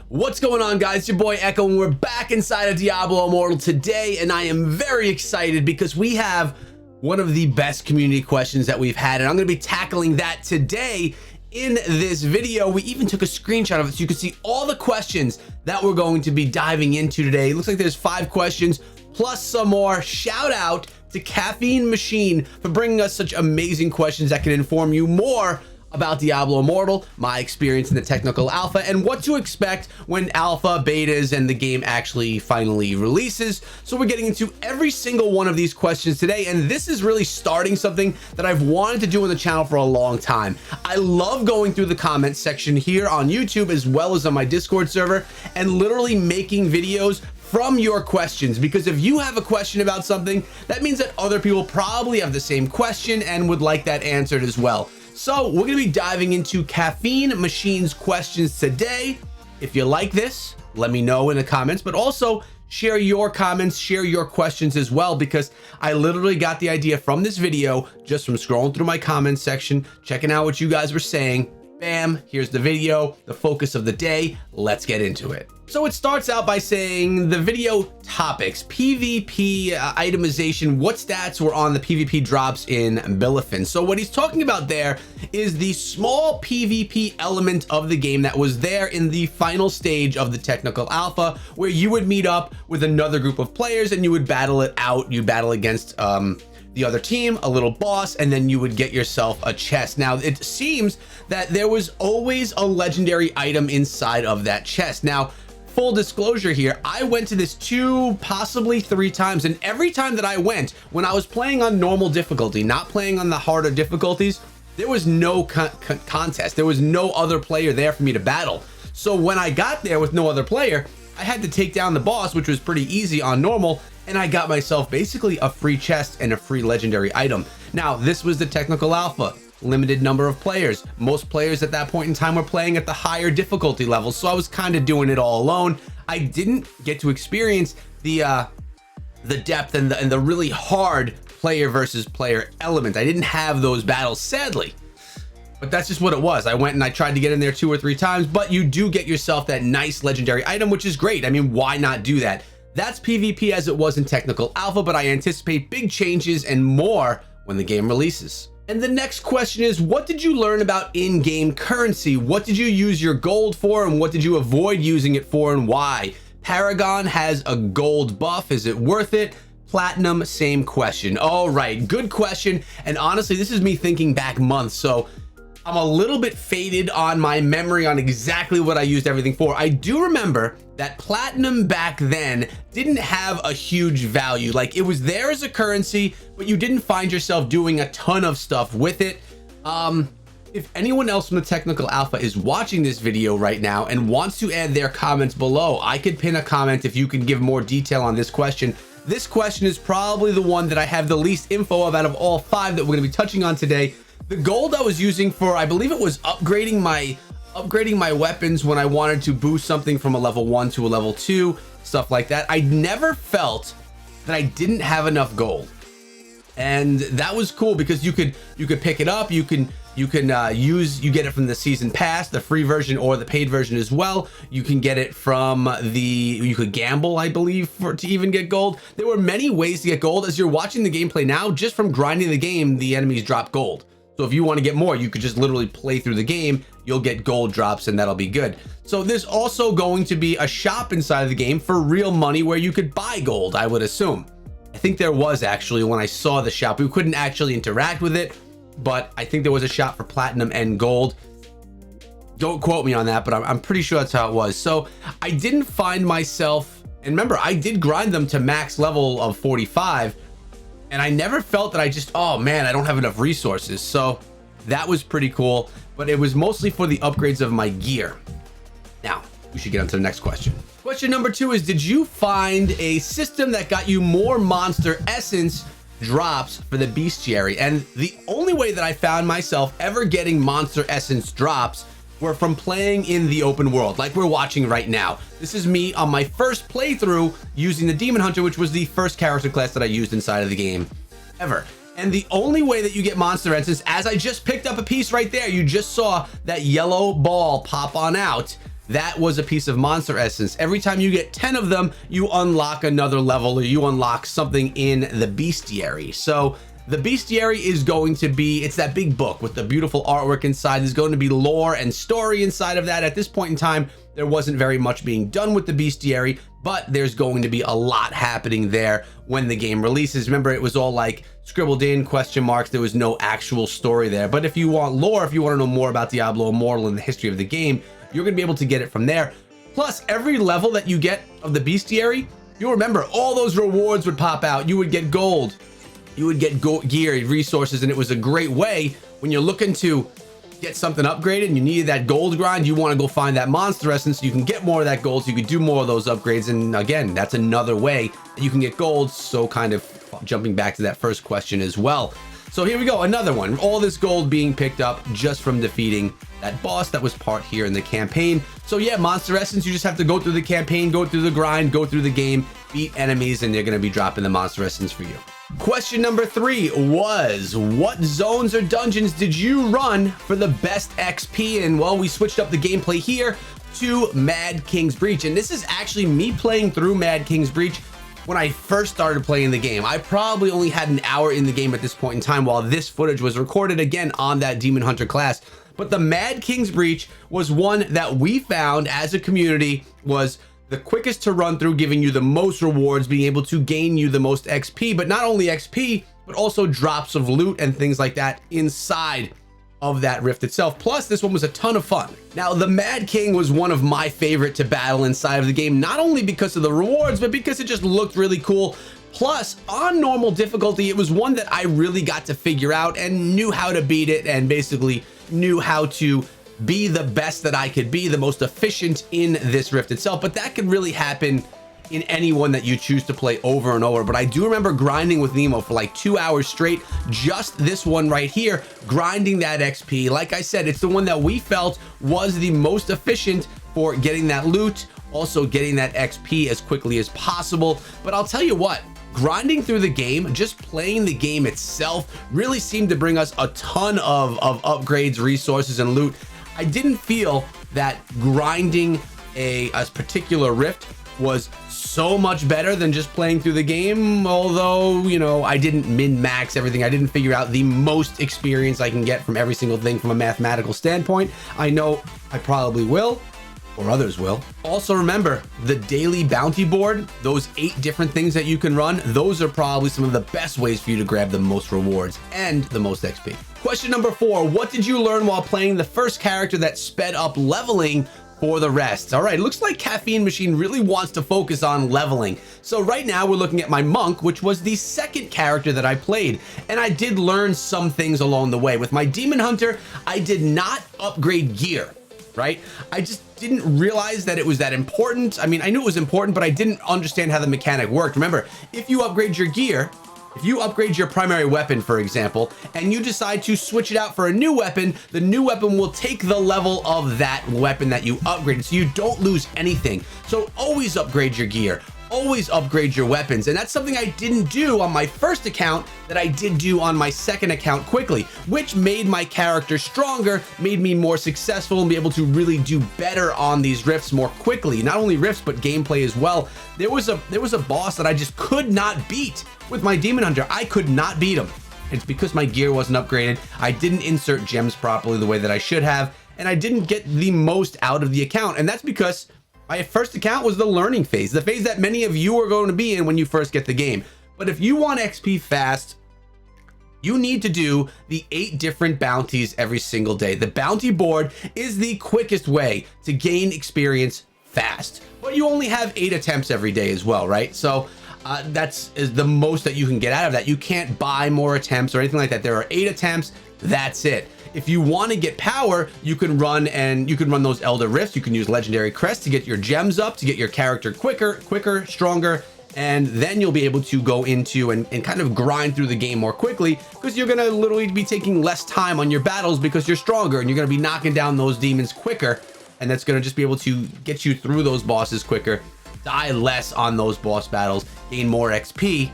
What's going on, guys? It's your boy Echo, and we're back inside of Diablo Immortal today, and I am very excited because we have one of the best community questions that we've had, and I'm going to be tackling that today in this video. We even took a screenshot of it so you can see all the questions that we're going to be diving into today. It looks like there's 5 questions plus some more. Shout out to Caffeine Machine for bringing us such amazing questions that can inform you more about Diablo Immortal, my experience in the technical alpha, and what to expect when alpha, betas, and the game actually finally releases. So we're getting into every single one of these questions today, and this is really starting something that I've wanted to do on the channel for a long time. I love going through the comments section here on YouTube as well as on my Discord server and literally making videos from your questions, because if you have a question about something, that means that other people probably have the same question and would like that answered as well. So we're going to be diving into Caffeine Machine's questions today. If you like this, let me know in the comments, but also share your comments, share your questions as well, because I literally got the idea from this video just from scrolling through my comments section, checking out what you guys were saying. Bam, here's the video, the focus of the day. Let's get into it. So it starts out by saying the video topics, PvP itemization, what stats were on the PvP drops in Billifin. So what he's talking about there is the small PvP element of the game that was there in the final stage of the technical alpha, where you would meet up with another group of players and you would battle it out. You battle against the other team, a little boss, and then you would get yourself a chest. Now, it seems that there was always a legendary item inside of that chest. Now, full disclosure here, I went to this 2, possibly 3 times, and every time that I went, when I was playing on normal difficulty, not playing on the harder difficulties, there was no contest. There was no other player there for me to battle. So when I got there with no other player, I had to take down the boss, which was pretty easy on normal, and I got myself basically a free chest and a free legendary item. Now, this was the technical alpha, limited number of players. Most players at that point in time were playing at the higher difficulty levels, so I was kind of doing it all alone. I didn't get to experience the depth and the really hard player versus player element. I didn't have those battles, sadly. But that's just what it was. I went and I tried to get in there 2 or 3 times, but you do get yourself that nice legendary item, which is great. I mean, why not do that? That's PvP as it was in technical alpha, but I anticipate big changes and more when the game releases. And the next question is, what did you learn about in-game currency? What did you use your gold for, and what did you avoid using it for, and why? Paragon has a gold buff. Is it worth it? Platinum, same question. All right, good question. And honestly, this is me thinking back months, so I'm a little bit faded on my memory on exactly what I used everything for. I do remember that platinum back then didn't have a huge value. Like, it was there as a currency, but you didn't find yourself doing a ton of stuff with it. If anyone else from the technical alpha is watching this video right now and wants to add their comments below, I could pin a comment if you can give more detail on this question. This question is probably the one that I have the least info of out of all 5 that we're going to be touching on today. The gold I was using for, I believe it was upgrading my weapons when I wanted to boost something from a level 1 to a level 2, stuff like that. I never felt that I didn't have enough gold, and that was cool because you could pick it up. You get it from the season pass, the free version, or the paid version as well. You can get it from you could gamble, I believe, to even get gold. There were many ways to get gold. As you're watching the gameplay now, just from grinding the game, the enemies drop gold. So if you want to get more, you could just literally play through the game. You'll get gold drops and that'll be good. So there's also going to be a shop inside of the game for real money where you could buy gold, I would assume. I think there was actually when I saw the shop. We couldn't actually interact with it, but I think there was a shop for platinum and gold. Don't quote me on that, but I'm pretty sure that's how it was. So I didn't find myself, and remember, I did grind them to max level of 45, and I never felt that I just, oh man, I don't have enough resources. So that was pretty cool, but it was mostly for the upgrades of my gear. Now, we should get on to the next question. Question number 2 is, did you find a system that got you more monster essence drops for the bestiary? And the only way that I found myself ever getting monster essence drops were from playing in the open world, like we're watching right now. This is me on my first playthrough using the Demon Hunter, which was the first character class that I used inside of the game ever. And the only way that you get monster essence, as I just picked up a piece right there, you just saw that yellow ball pop on out. that was a piece of monster essence. Every time you get 10 of them, you unlock another level, or you unlock something in the bestiary. So the bestiary is going to be, it's that big book with the beautiful artwork inside. There's going to be lore and story inside of that. At this point in time, there wasn't very much being done with the bestiary, but there's going to be a lot happening there when the game releases. Remember, it was all like scribbled in question marks. There was no actual story there. But if you want lore, if you want to know more about Diablo Immortal and the history of the game, you're going to be able to get it from there. Plus, every level that you get of the bestiary, you'll remember all those rewards would pop out. You would get gold. You would get gear, resources, and it was a great way when you're looking to get something upgraded and you needed that gold grind. You want to go find that monster essence so you can get more of that gold, so you can do more of those upgrades. And again, that's another way that you can get gold. So kind of jumping back to that first question as well. So here we go, another one. All this gold being picked up just from defeating that boss that was part here in the campaign. So yeah, monster essence, you just have to go through the campaign, go through the grind, go through the game, beat enemies, and they're going to be dropping the monster essence for you. Question number 3 was, what zones or dungeons did you run for the best XP in? Well, we switched up the gameplay here to Mad King's Breach, and this is actually me playing through Mad King's Breach when I first started playing the game. I probably only had an hour in the game at this point in time while this footage was recorded again on that Demon Hunter class. But the Mad King's Breach was one that we found as a community was the quickest to run through, giving you the most rewards, being able to gain you the most XP, but not only XP, but also drops of loot and things like that inside of that rift itself. Plus, this one was a ton of fun. Now, the Mad King was one of my favorite to battle inside of the game, not only because of the rewards, but because it just looked really cool. Plus, on normal difficulty, it was one that I really got to figure out and knew how to beat it, and basically knew how to be the best that I could be, the most efficient in this rift itself. But that could really happen in any one that you choose to play over and over. But I do remember grinding with Nemo for like 2 hours straight, just this one right here, grinding that XP. Like I said, it's the one that we felt was the most efficient for getting that loot, also getting that XP as quickly as possible. But I'll tell you what, grinding through the game, just playing the game itself, really seemed to bring us a ton of upgrades, resources, and loot. I didn't feel that grinding a particular rift was so much better than just playing through the game, although, you know, I didn't min-max everything. I didn't figure out the most experience I can get from every single thing from a mathematical standpoint. I know I probably will, or others will. Also remember, the daily bounty board, those 8 different things that you can run, those are probably some of the best ways for you to grab the most rewards and the most XP. Question number 4, what did you learn while playing the first character that sped up leveling for the rest? All right, looks like Caffeine Machine really wants to focus on leveling. So right now we're looking at my monk, which was the second character that I played. And I did learn some things along the way. With my Demon Hunter, I did not upgrade gear, right? I just didn't realize that it was that important. I mean, I knew it was important, but I didn't understand how the mechanic worked. Remember, if you upgrade your gear, if you upgrade your primary weapon, for example, and you decide to switch it out for a new weapon, the new weapon will take the level of that weapon that you upgraded, so you don't lose anything. So always upgrade your gear, always upgrade your weapons. And that's something I didn't do on my first account that I did do on my second account quickly, which made my character stronger, made me more successful, and be able to really do better on these rifts more quickly. Not only rifts, but gameplay as well. There was a boss that I just could not beat with my Demon Hunter. I could not beat him. It's because my gear wasn't upgraded. I didn't insert gems properly the way that I should have, and I didn't get the most out of the account. And that's because my first account was the learning phase, the phase that many of you are going to be in when you first get the game. But if you want XP fast, you need to do the 8 different bounties every single day. The bounty board is the quickest way to gain experience fast, but you only have 8 attempts every day as well, right? So that's the most that you can get out of that. You can't buy more attempts or anything like that. There are 8 attempts. That's it. If you want to get power, you can run those Elder Rifts. You can use Legendary Crest to get your gems up, to get your character quicker, stronger, and then you'll be able to go into and kind of grind through the game more quickly, because you're going to literally be taking less time on your battles because you're stronger, and you're going to be knocking down those demons quicker, and that's going to just be able to get you through those bosses quicker, die less on those boss battles, gain more XP,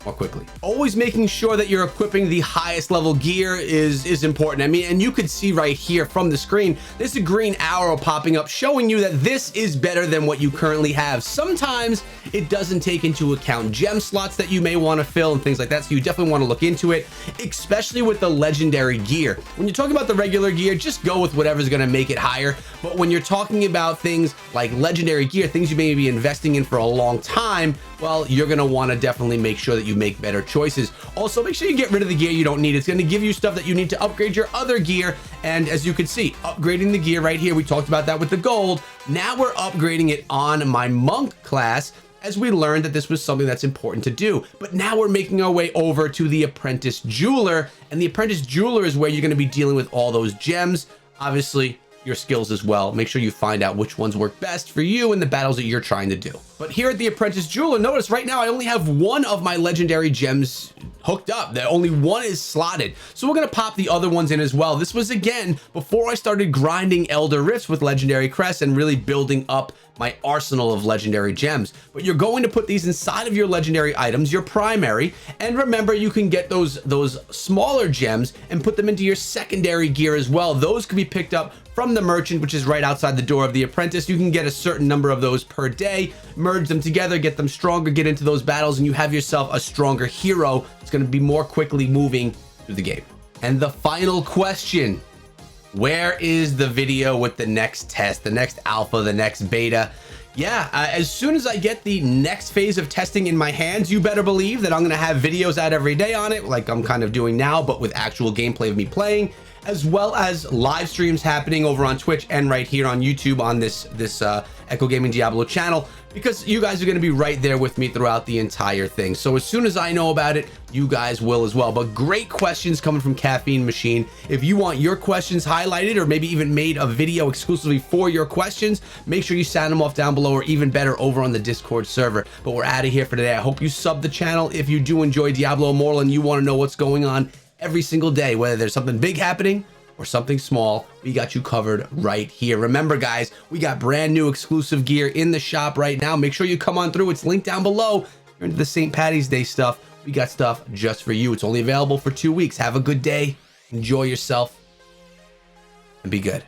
more quickly. Always making sure that you're equipping the highest level gear is important. I mean, and you could see right here from the screen, there's a green arrow popping up showing you that this is better than what you currently have. Sometimes it doesn't take into account gem slots that you may want to fill and things like that, so you definitely want to look into it, especially with the legendary gear. When you're talking about the regular gear, just go with whatever's going to make it higher. But when you're talking about things like legendary gear, things you may be investing in for a long time, well, you're going to want to definitely make sure that you make better choices. Also, make sure you get rid of the gear you don't need. It's going to give you stuff that you need to upgrade your other gear. And as you can see, upgrading the gear right here, we talked about that with the gold. Now we're upgrading it on my monk class, as we learned that this was something that's important to do. But now we're making our way over to the apprentice jeweler, and the apprentice jeweler is where you're going to be dealing with all those gems. Obviously, your skills as well. Make sure you find out which ones work best for you in the battles that you're trying to do. But here at the apprentice jeweler, notice right now I only have one of my legendary gems hooked up. Only one is slotted. So we're gonna pop the other ones in as well. This was again before I started grinding Elder Rifts with legendary crests and really building up my arsenal of legendary gems. But you're going to put these inside of your legendary items, your primary, and remember you can get those smaller gems and put them into your secondary gear as well. Those can be picked up from the merchant, which is right outside the door of the apprentice. You can get a certain number of those per day, merge them together, get them stronger, get into those battles, and you have yourself a stronger hero. It's going to be more quickly moving through the game. And the final question: where is the video with the next test, the next alpha, the next beta? Yeah, as soon as I get the next phase of testing in my hands, you better believe that I'm gonna have videos out every day on it, like I'm kind of doing now, but with actual gameplay of me playing, as well as live streams happening over on Twitch and right here on YouTube on this Echo Gaming Diablo channel, because you guys are going to be right there with me throughout the entire thing. So as soon as I know about it, you guys will as well. But great questions coming from Caffeine Machine. If you want your questions highlighted or maybe even made a video exclusively for your questions, make sure you sound them off down below, or even better, over on the Discord server. But we're out of here for today. I hope you sub the channel if you do enjoy Diablo Immortal and you want to know what's going on every single day, whether there's something big happening or something small. We got you covered right here. Remember guys, we got brand new exclusive gear in the shop right now. Make sure you come on through. It's linked down below. If you're into the St. Patty's Day stuff, we got stuff just for you. It's only available for 2 weeks. Have a good day, enjoy yourself, and be good.